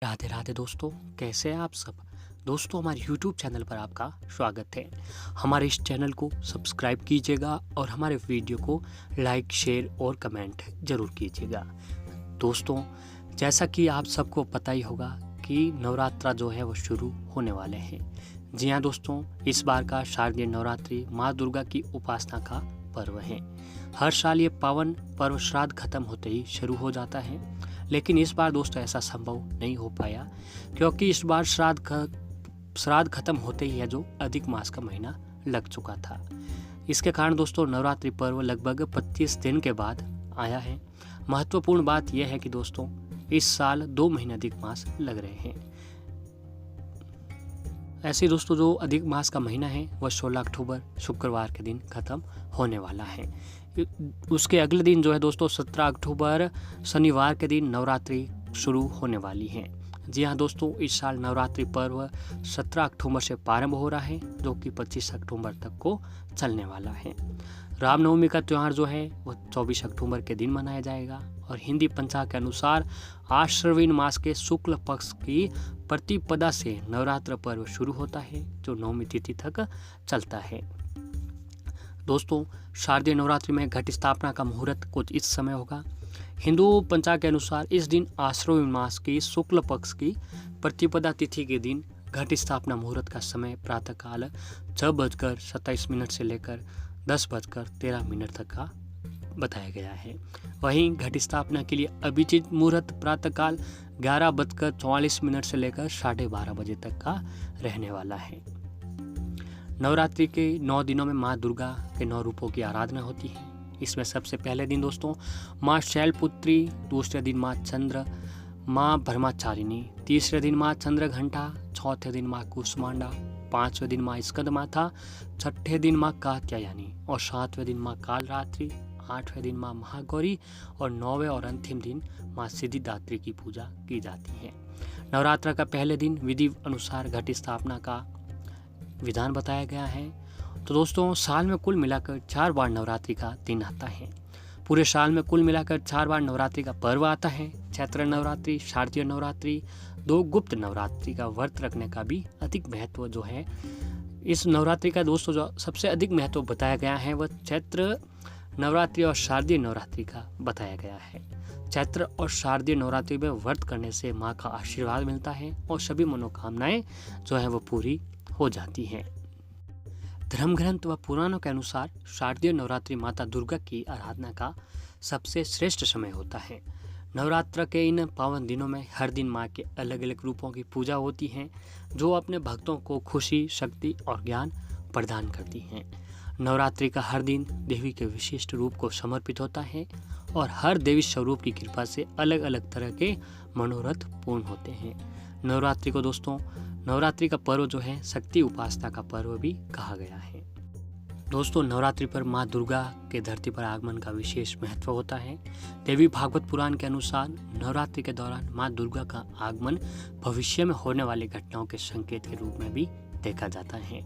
राधे राधे दोस्तों, कैसे हैं आप सब। दोस्तों, हमारे YouTube चैनल पर आपका स्वागत है। हमारे इस चैनल को सब्सक्राइब कीजिएगा और हमारे वीडियो को लाइक, शेयर और कमेंट ज़रूर कीजिएगा। दोस्तों, जैसा कि आप सबको पता ही होगा कि नवरात्रा जो है वो शुरू होने वाले हैं। जी हाँ दोस्तों, इस बार का शारदीय नवरात्रि माँ दुर्गा की उपासना का पर्व है। हर साल ये पावन पर्व श्राद्ध खत्म होते ही शुरू हो जाता है, लेकिन इस बार दोस्तों ऐसा संभव नहीं हो पाया, क्योंकि इस बार श्राद्ध खत्म होते ही है जो अधिक मास का महीना लग चुका था। इसके कारण दोस्तों नवरात्रि पर्व लगभग 25 दिन के बाद आया है। महत्वपूर्ण बात यह है कि दोस्तों इस साल 2 महीने अधिक मास लग रहे हैं। ऐसे दोस्तों जो अधिक मास का महीना है वह 16 अक्टूबर शुक्रवार के दिन खत्म होने वाला है। उसके अगले दिन जो है दोस्तों 17 अक्टूबर शनिवार के दिन नवरात्रि शुरू होने वाली है। जी हाँ दोस्तों, इस साल नवरात्रि पर्व 17 अक्टूबर से प्रारंभ हो रहा है, जो कि 25 अक्टूबर तक को चलने वाला है। रामनवमी का त्यौहार जो है वो 24 अक्टूबर के दिन मनाया जाएगा और हिंदी पंचांग के अनुसार आश्विन मास के शुक्ल पक्ष की प्रतिपदा से नवरात्र पर्व शुरू होता है, जो 9वीं तिथि तक चलता है। दोस्तों, शारदीय नवरात्रि में घट स्थापना का मुहूर्त कुछ इस समय होगा। हिंदू पंचांग के अनुसार इस दिन आश्विन मास की शुक्ल पक्ष की प्रतिपदा तिथि के दिन घट स्थापना मुहूर्त का समय प्रातःकाल 6:27 से लेकर 10:13 तक का बताया गया है। वहीं घट स्थापना के लिए अभिजित मुहूर्त प्रातःकाल 11:44 से लेकर 12:30 बजे तक का रहने वाला है। नवरात्रि के 9 दिनों में माँ दुर्गा के 9 रूपों की आराधना होती है। इसमें सबसे पहले दिन दोस्तों माँ शैलपुत्री, दूसरे दिन माँ ब्रह्मचारिणी, तीसरे दिन माँ चंद्रघंटा, चौथे दिन माँ कुष्मांडा, 5वें दिन माँ स्कंद माता, 6ठे दिन माँ कात्यायनी और 7वें दिन माँ कालरात्रि, 8वें दिन माँ महागौरी और 9वें और अंतिम दिन माँ सिद्धिदात्री की पूजा की जाती है। नवरात्र का पहले दिन विधि अनुसार घट स्थापना का विधान बताया गया है। तो दोस्तों साल में कुल मिलाकर 4 बार नवरात्रि का दिन आता है। पूरे साल में कुल मिलाकर 4 बार नवरात्रि का पर्व आता है। चैत्र नवरात्रि, शारदीय नवरात्रि, 2 गुप्त नवरात्रि का व्रत रखने का भी अधिक महत्व जो है इस नवरात्रि का दोस्तों जो सबसे अधिक महत्व बताया गया है वह चैत्र नवरात्रि और शारदीय नवरात्रि का बताया गया है। चैत्र और शारदीय नवरात्रि में व्रत करने से माँ का आशीर्वाद मिलता है और सभी मनोकामनाएं जो है वो पूरी हो जाती है। धर्म ग्रंथ व पुराणों के अनुसार शारदीय नवरात्रि माता दुर्गा की आराधना का सबसे श्रेष्ठ समय होता है। नवरात्र के इन पावन दिनों में हर दिन माँ के अलग अलग रूपों की पूजा होती है, जो अपने भक्तों को खुशी, शक्ति और ज्ञान प्रदान करती हैं। नवरात्रि का हर दिन देवी के विशिष्ट रूप को समर्पित होता है और हर देवी स्वरूप की कृपा से अलग अलग तरह के मनोरथ पूर्ण होते हैं। नवरात्रि का पर्व जो है शक्ति उपासना का पर्व भी कहा गया है। दोस्तों, नवरात्रि पर माँ दुर्गा के धरती पर आगमन का विशेष महत्व होता है। देवी भागवत पुराण के अनुसार नवरात्रि के दौरान माँ दुर्गा का आगमन भविष्य में होने वाली घटनाओं के संकेत के रूप में भी देखा जाता है।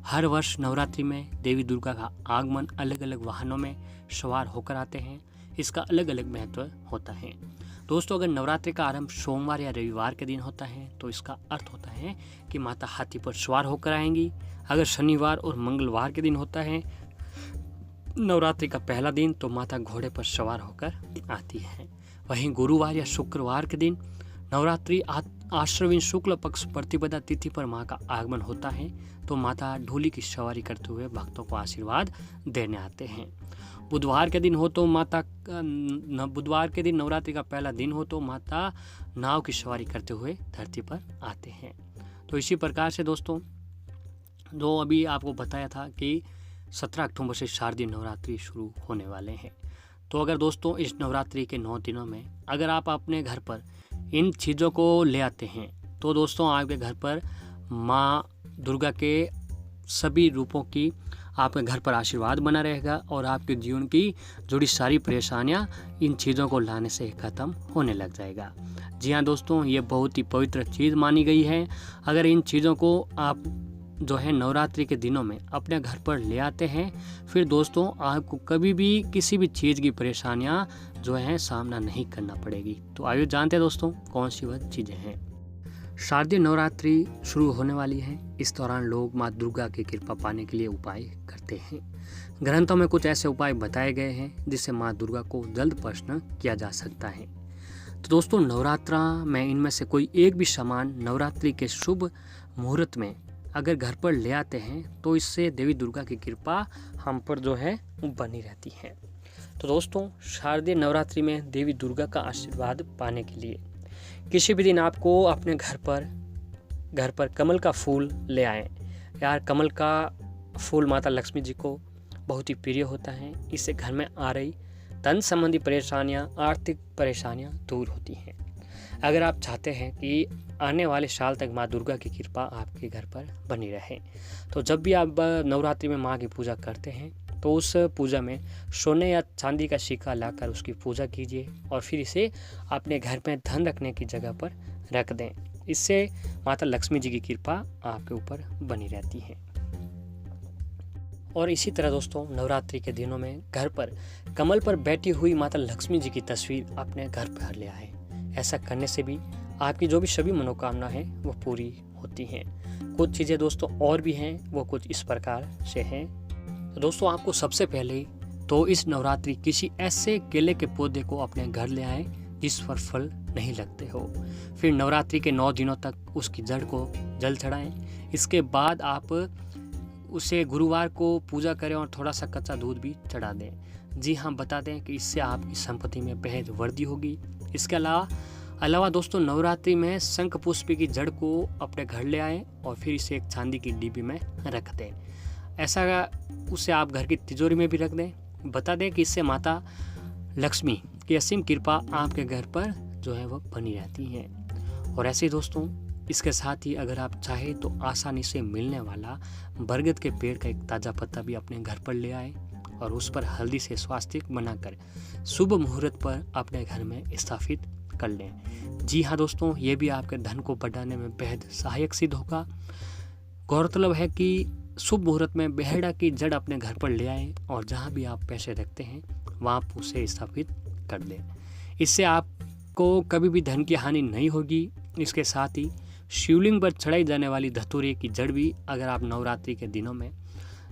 हर वर्ष नवरात्रि में देवी दुर्गा का आगमन अलग अलग वाहनों में सवार होकर आते हैं। इसका अलग अलग महत्व होता है। दोस्तों, अगर नवरात्रि का आरंभ सोमवार या रविवार के दिन होता है तो इसका अर्थ होता है कि माता हाथी पर सवार होकर आएंगी। अगर शनिवार और मंगलवार के दिन होता है नवरात्रि का पहला दिन, तो माता घोड़े पर सवार होकर आती है। वहीं गुरुवार या शुक्रवार के दिन नवरात्रि आश्विन शुक्ल पक्ष प्रतिपदा तिथि पर माँ का आगमन होता है, तो माता ढोली की सवारी करते हुए भक्तों को आशीर्वाद देने आते हैं। बुधवार के दिन नवरात्रि का पहला दिन हो तो माता नाव की सवारी करते हुए धरती पर आते हैं। तो इसी प्रकार से दोस्तों जो अभी आपको बताया था कि 17 अक्टूबर से शारदीय नवरात्रि शुरू होने वाले हैं। तो अगर दोस्तों इस नवरात्रि के 9 दिनों में अगर आप अपने घर पर इन चीज़ों को ले आते हैं तो दोस्तों आपके घर पर माँ दुर्गा के सभी रूपों की आपके घर पर आशीर्वाद बना रहेगा और आपके जीवन की जुड़ी सारी परेशानियां इन चीज़ों को लाने से ख़त्म होने लग जाएगा। जी हाँ दोस्तों, ये बहुत ही पवित्र चीज़ मानी गई है। अगर इन चीज़ों को आप जो है नवरात्रि के दिनों में अपने घर पर ले आते हैं, फिर दोस्तों आपको कभी भी किसी भी चीज़ की परेशानियां जो है सामना नहीं करना पड़ेगी। तो आइए जानते हैं दोस्तों कौन सी वह चीज़ें हैं। शारदीय नवरात्रि शुरू होने वाली है। इस दौरान लोग माँ दुर्गा की कृपा पाने के लिए उपाय करते हैं। ग्रंथों में कुछ ऐसे उपाय बताए गए हैं जिससे माँ दुर्गा को जल्द प्रसन्न किया जा सकता है। तो दोस्तों, नवरात्रा में इनमें से कोई एक भी सामान नवरात्रि के शुभ मुहूर्त में अगर घर पर ले आते हैं तो इससे देवी दुर्गा की कृपा हम पर जो है बनी रहती है। तो दोस्तों, शारदीय नवरात्रि में देवी दुर्गा का आशीर्वाद पाने के लिए किसी भी दिन आपको अपने घर पर कमल का फूल ले आएं। यार, कमल का फूल माता लक्ष्मी जी को बहुत ही प्रिय होता है। इससे घर में आ रही धन संबंधी परेशानियां, आर्थिक परेशानियां दूर होती हैं। अगर आप चाहते हैं कि आने वाले साल तक माँ दुर्गा की कृपा आपके घर पर बनी रहे, तो जब भी आप नवरात्रि में माँ की पूजा करते हैं तो उस पूजा में सोने या चांदी का सिक्का लाकर उसकी पूजा कीजिए और फिर इसे अपने घर में धन रखने की जगह पर रख दें। इससे माता लक्ष्मी जी की कृपा आपके ऊपर बनी रहती है। और इसी तरह दोस्तों, नवरात्रि के दिनों में घर पर कमल पर बैठी हुई माता लक्ष्मी जी की तस्वीर अपने घर पर ले आए। ऐसा करने से भी आपकी जो भी सभी मनोकामना है वो पूरी होती हैं। कुछ चीज़ें दोस्तों और भी हैं, वो कुछ इस प्रकार से हैं। तो दोस्तों, आपको सबसे पहले तो इस नवरात्रि किसी ऐसे केले के पौधे को अपने घर ले आए जिस पर फल नहीं लगते हो। फिर नवरात्रि के 9 दिनों तक उसकी जड़ को जल चढ़ाएं। इसके बाद आप उसे गुरुवार को पूजा करें और थोड़ा सा कच्चा दूध भी चढ़ा दें। जी हाँ, बता दें कि इससे आपकी संपत्ति में बेहद वृद्धि होगी। इसके अलावा दोस्तों, नवरात्रि में शंख पुष्प की जड़ को अपने घर ले आएं और फिर इसे एक चांदी की डिब्बी में रख दें। ऐसा उसे आप घर की तिजोरी में भी रख दें। बता दें कि इससे माता लक्ष्मी की असीम कृपा आपके घर पर जो है वह बनी रहती है। और ऐसे ही दोस्तों, इसके साथ ही अगर आप चाहें तो आसानी से मिलने वाला बरगद के पेड़ का एक ताज़ा पत्ता भी अपने घर पर ले आए और उस पर हल्दी से स्वास्तिक बनाकर शुभ मुहूर्त पर अपने घर में स्थापित कर लें। जी हाँ दोस्तों, ये भी आपके धन को बढ़ाने में बेहद सहायक सिद्ध होगा। गौरतलब है कि शुभ मुहूर्त में बेहड़ा की जड़ अपने घर पर ले आएं और जहाँ भी आप पैसे रखते हैं वहाँ उसे स्थापित कर दें। इससे आपको कभी भी धन की हानि नहीं होगी। इसके साथ ही शिवलिंग पर चढ़ाई जाने वाली धतूरे की जड़ भी अगर आप नवरात्रि के दिनों में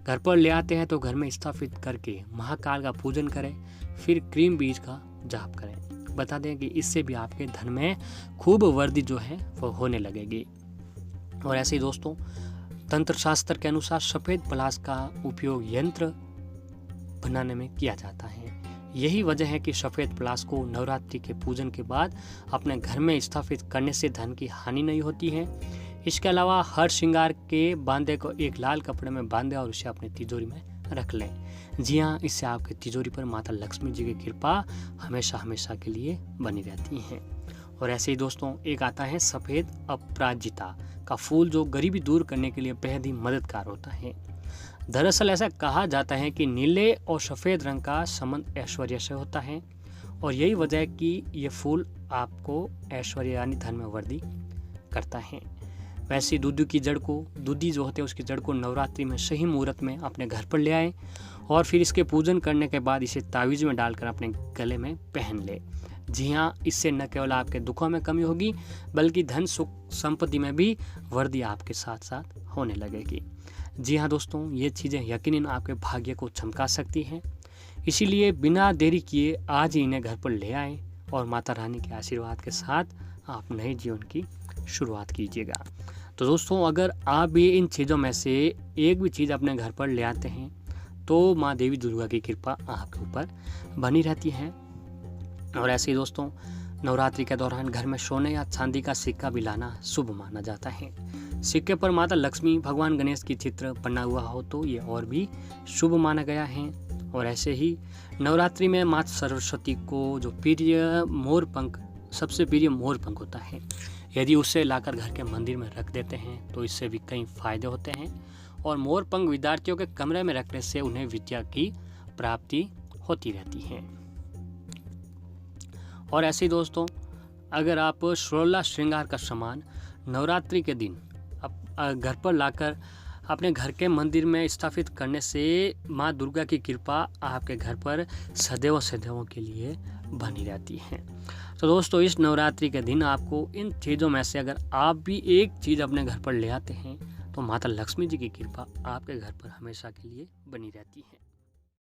घर पर ले आते हैं तो घर में स्थापित करके महाकाल का पूजन करें, फिर क्रीम बीज का जाप करें। बता दें कि इससे भी आपके धन में खूब वृद्धि जो है वो होने लगेगी। और ऐसे ही दोस्तों, तंत्र शास्त्र के अनुसार सफ़ेद पलाश का उपयोग यंत्र बनाने में किया जाता है। यही वजह है कि सफ़ेद पलाश को नवरात्रि के पूजन के बाद अपने घर में स्थापित करने से धन की हानि नहीं होती है। इसके अलावा हर श्रृंगार के बांधे को एक लाल कपड़े में बांधे और उसे अपनी तिजोरी में रख लें। जी हाँ, इससे आपकी तिजोरी पर माता लक्ष्मी जी की कृपा हमेशा हमेशा के लिए बनी रहती है। और ऐसे ही दोस्तों, एक आता है सफ़ेद अपराजिता का फूल, जो गरीबी दूर करने के लिए बेहद ही मददगार होता है। दरअसल ऐसा कहा जाता है कि नीले और सफ़ेद रंग का संबंध ऐश्वर्य से होता है और यही वजह है कि ये फूल आपको ऐश्वर्य यानी धन में वृद्धि करता है। वैसे दूधी की जड़ को, दूधी जो होते हैं उसकी जड़ को नवरात्रि में सही मुहूर्त में अपने घर पर ले आए और फिर इसके पूजन करने के बाद इसे तावीज़ में डालकर अपने गले में पहन ले। जी हाँ, इससे न केवल आपके दुखों में कमी होगी बल्कि धन सुख संपत्ति में भी वृद्धि आपके साथ साथ होने लगेगी। जी हाँ दोस्तों, ये चीज़ें यकीनन आपके भाग्य को चमका सकती हैं। इसीलिए बिना देरी किए आज ही इन्हें घर पर ले आएं और माता रानी के आशीर्वाद के साथ आप नए जीवन की शुरुआत कीजिएगा। तो दोस्तों, अगर आप भी इन चीज़ों में से एक भी चीज़ अपने घर पर ले आते हैं तो माँ देवी दुर्गा की कृपा आपके ऊपर बनी रहती है। और ऐसे ही दोस्तों, नवरात्रि के दौरान घर में सोने या चांदी का सिक्का भी लाना शुभ माना जाता है। सिक्के पर माता लक्ष्मी, भगवान गणेश की चित्र बना हुआ हो तो ये और भी शुभ माना गया है। और ऐसे ही नवरात्रि में माता सरस्वती को जो सबसे प्रिय मोर पंख होता है, यदि उसे लाकर घर के मंदिर में रख देते हैं तो इससे भी कई फायदे होते हैं। और मोर पंख विद्यार्थियों के कमरे में रखने से उन्हें विद्या की प्राप्ति होती रहती है। और ऐसे ही दोस्तों, अगर आप 16 श्रृंगार का सामान नवरात्रि के दिन घर पर लाकर अपने घर के मंदिर में स्थापित करने से माँ दुर्गा की कृपा आपके घर पर सदैव सदैवों के लिए बनी रहती है। तो तो दोस्तों इस नवरात्रि के दिन आपको इन चीज़ों में से अगर आप भी एक चीज़ अपने घर पर ले आते हैं तो माता लक्ष्मी जी की कृपा आपके घर पर हमेशा के लिए बनी रहती है।